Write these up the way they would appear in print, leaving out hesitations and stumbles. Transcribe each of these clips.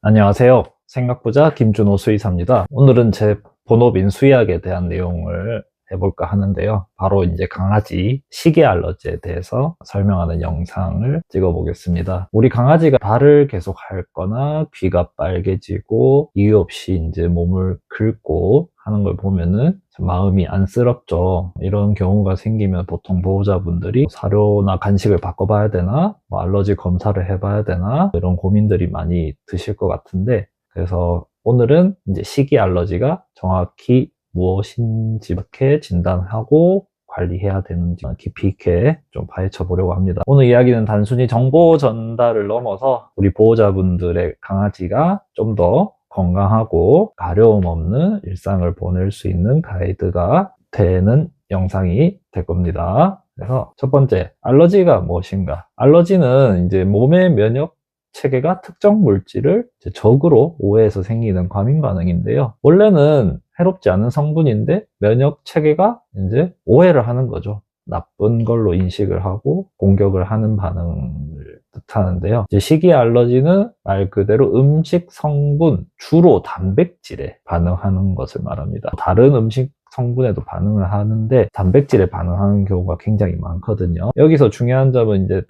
안녕하세요. 생각부자 김준호 수의사입니다. 오늘은 제 본업인 수의학에 대한 내용을 해볼까 하는데요. 바로 이제 강아지 식이 알러지에 대해서 설명하는 영상을 찍어 보겠습니다. 우리 강아지가 발을 계속 핥거나 귀가 빨개지고 이유 없이 이제 몸을 긁고 하는 걸 보면은 마음이 안쓰럽죠. 이런 경우가 생기면 보통 보호자분들이 사료나 간식을 바꿔봐야 되나, 알러지 검사를 해봐야 되나, 이런 고민들이 많이 드실 것 같은데, 그래서 오늘은 이제 식이 알러지가 정확히 무엇인지 이렇게 진단하고 관리해야 되는지 깊이 있게 좀 파헤쳐 보려고 합니다. 오늘 이야기는 단순히 정보 전달을 넘어서 우리 보호자분들의 강아지가 좀 더 건강하고 가려움 없는 일상을 보낼 수 있는 가이드가 되는 영상이 될 겁니다. 그래서 첫 번째, 알러지가 무엇인가? 알러지는 이제 몸의 면역 체계가 특정 물질을 적으로 오해해서 생기는 과민 반응인데요. 원래는 해롭지 않은 성분인데 면역 체계가 이제 오해를 하는 거죠. 나쁜 걸로 인식을 하고 공격을 하는 반응을 뜻하는데요. 이제 식이 알러지는 말 그대로 음식 성분, 주로 단백질에 반응하는 것을 말합니다. 다른 음식 성분에도 반응을 하는데 단백질에 반응하는 경우가 굉장히 많거든요. 여기서 중요한 점은 이제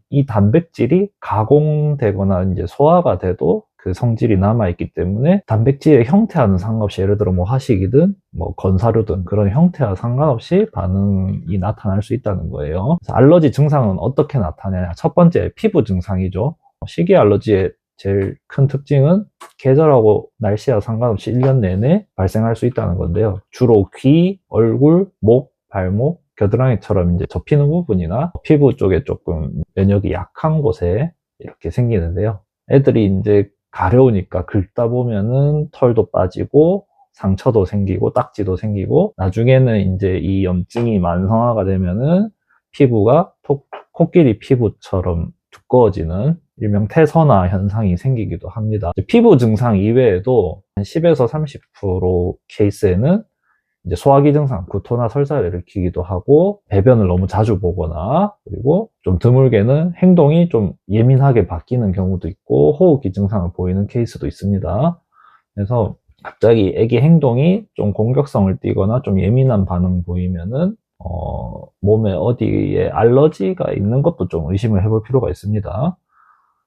이 단백질이 가공되거나 이제 소화가 돼도 그 성질이 남아있기 때문에 단백질의 형태와는 상관없이, 예를 들어 뭐 화식이든 뭐 건사료든 그런 형태와 상관없이 반응이 나타날 수 있다는 거예요. 그래서 알러지 증상은 어떻게 나타나냐? 첫 번째, 피부 증상이죠. 식이 알러지의 제일 큰 특징은 계절하고 날씨와 상관없이 1년 내내 발생할 수 있다는 건데요. 주로 귀, 얼굴, 목, 발목, 겨드랑이처럼 이제 접히는 부분이나 피부 쪽에 조금 면역이 약한 곳에 이렇게 생기는데요. 애들이 이제 가려우니까 긁다 보면은 털도 빠지고 상처도 생기고 딱지도 생기고, 나중에는 이제 이 염증이 만성화가 되면은 피부가 코끼리 피부처럼 두꺼워지는 일명 태선화 현상이 생기기도 합니다. 피부 증상 이외에도 한 10에서 30% 케이스에는 이제 소화기 증상, 구토나 설사를 일으키기도 하고, 배변을 너무 자주 보거나, 그리고 좀 드물게는 행동이 좀 예민하게 바뀌는 경우도 있고, 호흡기 증상을 보이는 케이스도 있습니다. 그래서 갑자기 애기 행동이 좀 공격성을 띠거나 좀 예민한 반응 보이면은 몸에 어디에 알러지가 있는 것도 좀 의심을 해볼 필요가 있습니다.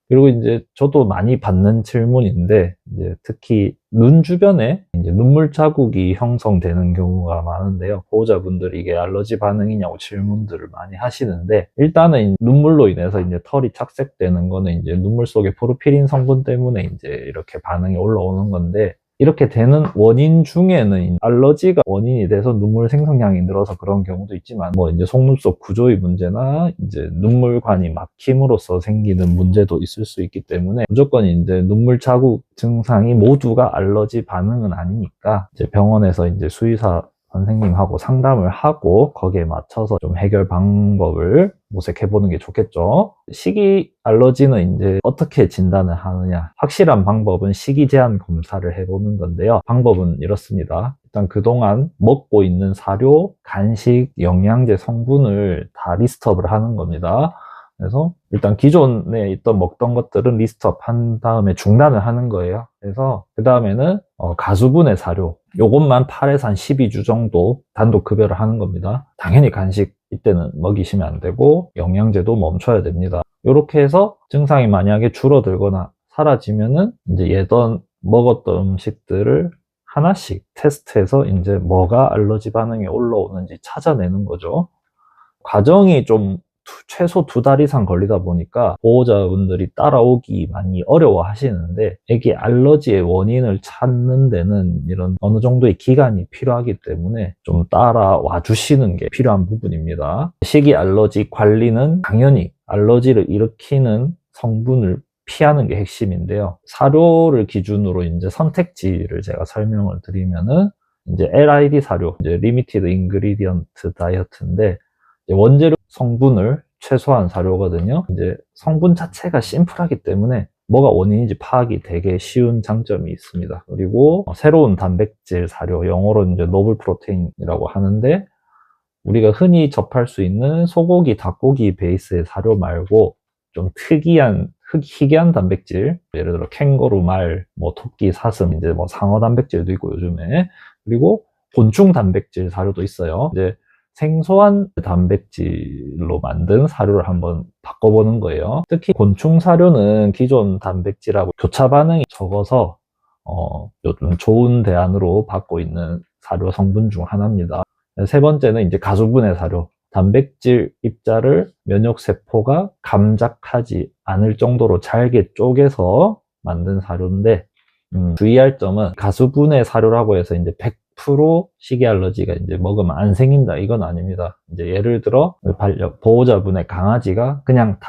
그리고 이제 저도 많이 받는 질문인데, 이제 특히 눈 주변에 이제 눈물 자국이 형성되는 경우가 많은데요. 보호자분들이 이게 알러지 반응이냐고 질문들을 많이 하시는데, 일단은 눈물로 인해서 이제 털이 착색되는 거는 이제 눈물 속에 포르피린 성분 때문에 이제 이렇게 반응이 올라오는 건데, 이렇게 되는 원인 중에는 알러지가 원인이 돼서 눈물 생성량이 늘어서 그런 경우도 있지만, 뭐 이제 속눈썹 구조의 문제나 이제 눈물관이 막힘으로써 생기는 문제도 있을 수 있기 때문에, 무조건 이제 눈물 자국 증상이 모두가 알러지 반응은 아니니까 이제 병원에서 이제 수의사 선생님하고 상담을 하고 거기에 맞춰서 좀 해결 방법을 모색해보는 게 좋겠죠. 식이 알러지는 이제 어떻게 진단을 하느냐? 확실한 방법은 식이 제한 검사를 해보는 건데요. 방법은 이렇습니다. 일단 그동안 먹고 있는 사료, 간식, 영양제 성분을 다 리스트업을 하는 겁니다. 그래서 일단 기존에 있던 먹던 것들은 리스트업 한 다음에 중단을 하는 거예요. 그래서 그 다음에는 가수분해 사료, 요것만 8에서 한 12주 정도 단독 급여를 하는 겁니다. 당연히 간식 이때는 먹이시면 안 되고 영양제도 멈춰야 됩니다. 이렇게 해서 증상이 만약에 줄어들거나 사라지면은 이제 예전 먹었던 음식들을 하나씩 테스트해서 이제 뭐가 알러지 반응이 올라오는지 찾아내는 거죠. 과정이 좀 최소 2달 이상 걸리다 보니까 보호자분들이 따라오기 많이 어려워 하시는데, 애기 알러지의 원인을 찾는 데는 이런 어느 정도의 기간이 필요하기 때문에 좀 따라와 주시는 게 필요한 부분입니다. 식이 알러지 관리는 당연히 알러지를 일으키는 성분을 피하는 게 핵심인데요. 사료를 기준으로 이제 선택지를 제가 설명을 드리면은, 이제 LID 사료, 이제 Limited Ingredient Diet인데, 원재료 성분을 최소화한 사료거든요. 이제 성분 자체가 심플하기 때문에 뭐가 원인인지 파악이 되게 쉬운 장점이 있습니다. 그리고 새로운 단백질 사료, 영어로 이제 노블 프로테인이라고 하는데, 우리가 흔히 접할 수 있는 소고기, 닭고기 베이스의 사료 말고 좀 특이한 희귀한 단백질, 예를 들어 캥거루 말, 뭐 토끼 사슴, 이제 뭐 상어 단백질도 있고 요즘에, 그리고 곤충 단백질 사료도 있어요. 이제 생소한 단백질로 만든 사료를 한번 바꿔보는 거예요. 특히 곤충 사료는 기존 단백질하고 교차 반응이 적어서 요즘 좋은 대안으로 받고 있는 사료 성분 중 하나입니다. 세 번째는 이제 가수분해 사료. 단백질 입자를 면역세포가 감작하지 않을 정도로 잘게 쪼개서 만든 사료인데, 주의할 점은 가수분해 사료라고 해서 이제 100% 식이 알러지가 이제 먹으면 안 생긴다, 이건 아닙니다. 이제 예를 들어 보호자분의 강아지가 그냥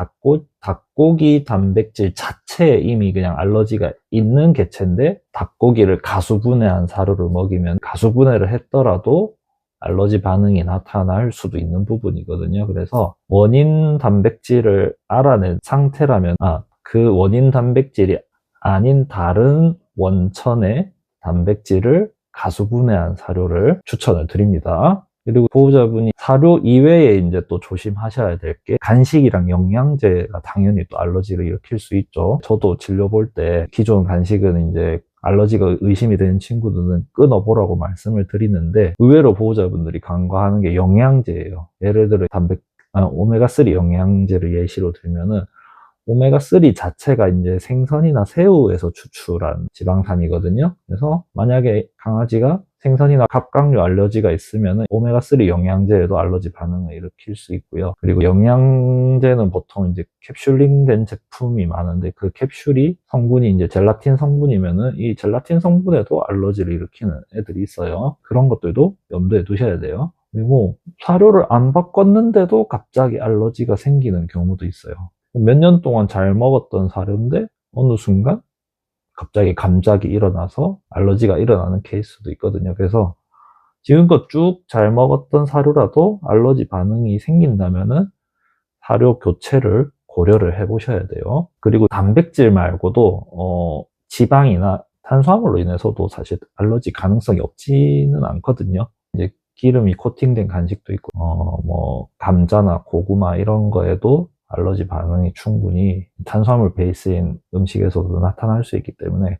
닭고기 단백질 자체에 이미 그냥 알러지가 있는 개체인데, 닭고기를 가수분해한 사료를 먹이면 가수분해를 했더라도 알러지 반응이 나타날 수도 있는 부분이거든요. 그래서 원인 단백질을 알아낸 상태라면 그 원인 단백질이 아닌 다른 원천의 단백질을 가수분해한 사료를 추천을 드립니다. 그리고 보호자분이 사료 이외에 이제 또 조심하셔야 될 게, 간식이랑 영양제가 당연히 또 알러지를 일으킬 수 있죠. 저도 진료 볼 때 기존 간식은 이제 알러지가 의심이 되는 친구들은 끊어보라고 말씀을 드리는데, 의외로 보호자분들이 간과하는 게 영양제예요. 예를 들어 오메가3 영양제를 예시로 들면은, 오메가3 자체가 이제 생선이나 새우에서 추출한 지방산이거든요. 그래서 만약에 강아지가 생선이나 갑각류 알러지가 있으면 오메가3 영양제에도 알러지 반응을 일으킬 수 있고요. 그리고 영양제는 보통 이제 캡슐링된 제품이 많은데, 그 캡슐이 성분이 이제 젤라틴 성분이면은 이 젤라틴 성분에도 알러지를 일으키는 애들이 있어요. 그런 것들도 염두에 두셔야 돼요. 그리고 사료를 안 바꿨는데도 갑자기 알러지가 생기는 경우도 있어요. 몇 년 동안 잘 먹었던 사료인데 어느 순간 갑자기 감작이 일어나서 알러지가 일어나는 케이스도 있거든요. 그래서 지금껏 쭉 잘 먹었던 사료라도 알러지 반응이 생긴다면은 사료 교체를 고려를 해 보셔야 돼요. 그리고 단백질 말고도 지방이나 탄수화물로 인해서도 사실 알러지 가능성이 없지는 않거든요. 이제 기름이 코팅된 간식도 있고, 뭐 감자나 고구마 이런 거에도 알러지 반응이 충분히 탄수화물 베이스인 음식에서도 나타날 수 있기 때문에,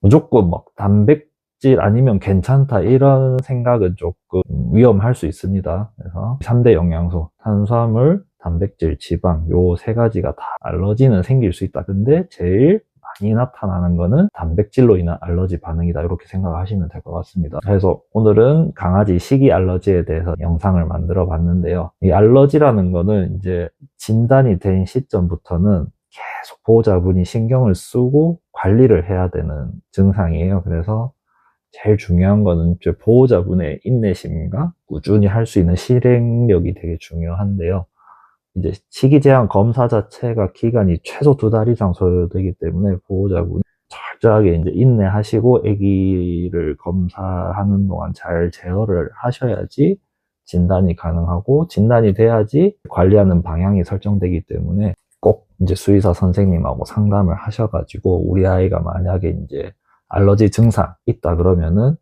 무조건 막 단백질 아니면 괜찮다 이런 생각은 조금 위험할 수 있습니다. 그래서 3대 영양소, 탄수화물, 단백질, 지방, 요 세 가지가 다 알러지는 생길 수 있다. 근데 제일 많이 나타나는 거는 단백질로 인한 알러지 반응이다, 이렇게 생각하시면 될 것 같습니다. 그래서 오늘은 강아지 식이 알러지에 대해서 영상을 만들어 봤는데요. 이 알러지라는 거는 이제 진단이 된 시점부터는 계속 보호자분이 신경을 쓰고 관리를 해야 되는 증상이에요. 그래서 제일 중요한 거는 이제 보호자분의 인내심과 꾸준히 할 수 있는 실행력이 되게 중요한데요. 이제 식이 제한 검사 자체가 기간이 최소 2달 이상 소요되기 때문에 보호자분이 철저하게 이제 인내하시고 아기를 검사하는 동안 잘 제어를 하셔야지 진단이 가능하고, 진단이 돼야지 관리하는 방향이 설정되기 때문에 꼭 이제 수의사 선생님하고 상담을 하셔가지고, 우리 아이가 만약에 이제 알러지 증상 있다 그러면은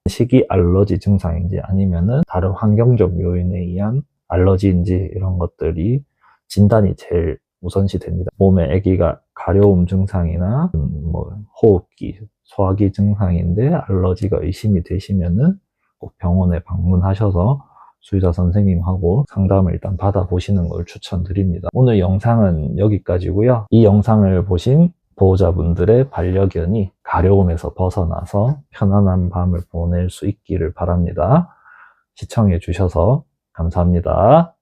식이 알러지 증상인지 아니면은 다른 환경적 요인에 의한 알러지인지, 이런 것들이 진단이 제일 우선시 됩니다. 몸에 아기가 가려움 증상이나 뭐 호흡기, 소화기 증상인데 알러지가 의심이 되시면은 꼭 병원에 방문하셔서 수의사 선생님하고 상담을 일단 받아보시는 걸 추천드립니다. 오늘 영상은 여기까지고요. 이 영상을 보신 보호자분들의 반려견이 가려움에서 벗어나서 편안한 밤을 보낼 수 있기를 바랍니다. 시청해 주셔서 감사합니다.